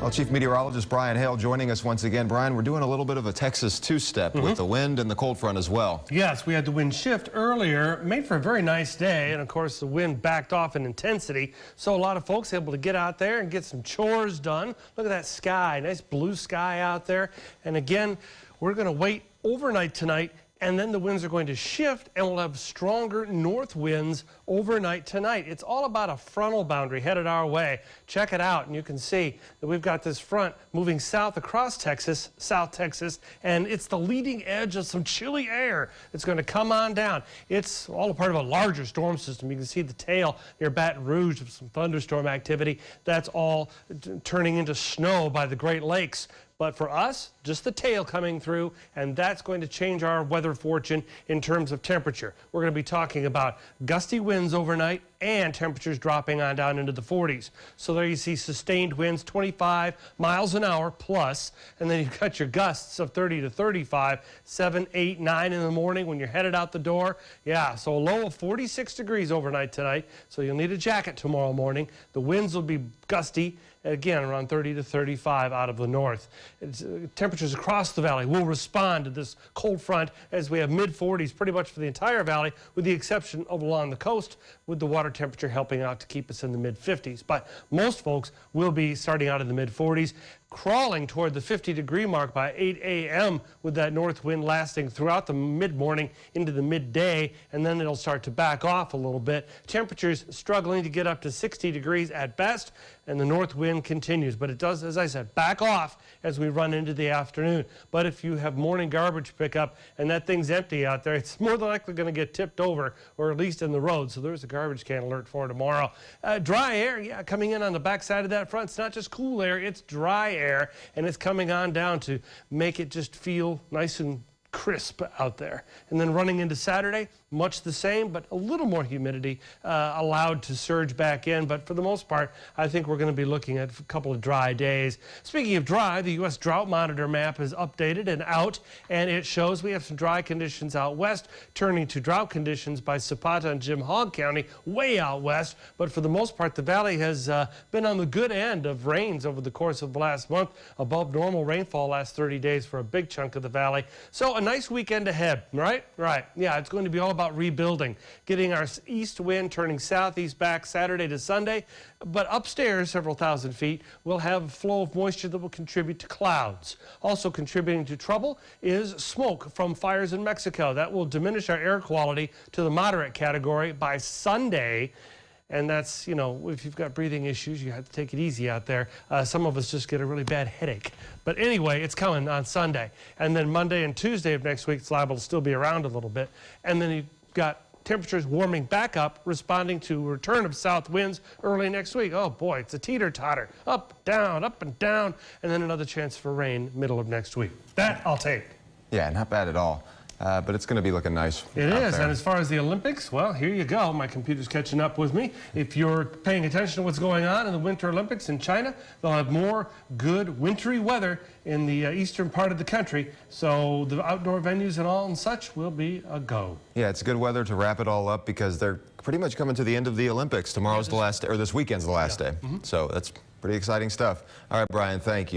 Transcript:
Well, Chief Meteorologist Brian Hale joining us once again. Brian, we're doing a little bit of a Texas two-step with the wind and the cold front as well. Yes, we had the wind shift earlier, made for a very nice day, and of course the wind backed off in intensity, so a lot of folks able to get out there and get some chores done. Look at that sky, nice blue sky out there. And again, we're going to wait overnight tonight, and then the winds are going to shift, and we'll have stronger north winds overnight tonight. It's all about a frontal boundary headed our way. Check it out, and you can see that we've got this front moving south across Texas, South Texas, and it's the leading edge of some chilly air that's going to come on down. It's all a part of a larger storm system. You can see the tail near Baton Rouge of some thunderstorm activity. That's all turning into snow by the Great Lakes. But for us, just the tail coming through, and that's going to change our weather fortune in terms of temperature. We're going to be talking about gusty winds overnight and temperatures dropping on down into the 40s. So there you see sustained winds, 25 miles an hour plus, and then you've got your gusts of 30 to 35, 7, 8, 9 in the morning when you're headed out the door. Yeah, so a low of 46 degrees overnight tonight, so you'll need a jacket tomorrow morning. The winds will be gusty, again around 30 to 35 out of the north. Temperatures across the valley will respond to this cold front as we have mid-40s pretty much for the entire valley, with the exception of along the coast, with the water temperature helping out to keep us in the mid-50s. But most folks will be starting out in the mid-40s, crawling toward the 50-degree mark by 8 a.m. with that north wind lasting throughout the mid-morning into the midday, and then it'll start to back off a little bit. Temperatures struggling to get up to 60 degrees at best, and the north wind continues. But it does, as I said, back off as we run into the afternoon. But if you have morning garbage pickup and that thing's empty out there, it's more than likely going to get tipped over, or at least in the road. So there's a garbage can alert for tomorrow. Dry air, yeah, coming in on the backside of that front. It's not just cool air, it's dry air, and it's coming on down to make it just feel nice and crisp out there. And then running into Saturday, much the same, but a little more humidity allowed to surge back in. But for the most part, I think we're going to be looking at a couple of dry days. Speaking of dry, the U.S. Drought Monitor map is updated and out, and it shows we have some dry conditions out west, turning to drought conditions by Zapata and Jim Hogg County, way out west. But for the most part, the valley has been on the good end of rains over the course of the last month, above normal rainfall last 30 days for a big chunk of the valley. So a nice weekend ahead, right? Right. Yeah, it's going to be all about rebuilding, getting our east wind turning southeast back Saturday to Sunday. But upstairs, several thousand feet, we'll have a flow of moisture that will contribute to clouds. Also contributing to trouble is smoke from fires in Mexico. That will diminish our air quality to the moderate category by Sunday. And that's, you know, if you've got breathing issues, you have to take it easy out there. Some of us just get a really bad headache. But anyway, it's coming on Sunday. And then Monday and Tuesday of next week, it's liable to still be around a little bit. And then you've got temperatures warming back up, responding to return of south winds early next week. Oh boy, it's a teeter-totter. Up and down, and then another chance for rain middle of next week. That I'll take. Yeah, not bad at all. But it's going to be looking nice. It is, and as far as the Olympics, well, here you go. My computer's catching up with me. If you're paying attention to what's going on in the Winter Olympics in China, they'll have more good wintry weather in the eastern part of the country. So the outdoor venues and all and such will be a go. Yeah, it's good weather to wrap it all up because they're pretty much coming to the end of the Olympics. Tomorrow's the last day, or this weekend's the last day. So that's pretty exciting stuff. All right, Brian, thank you.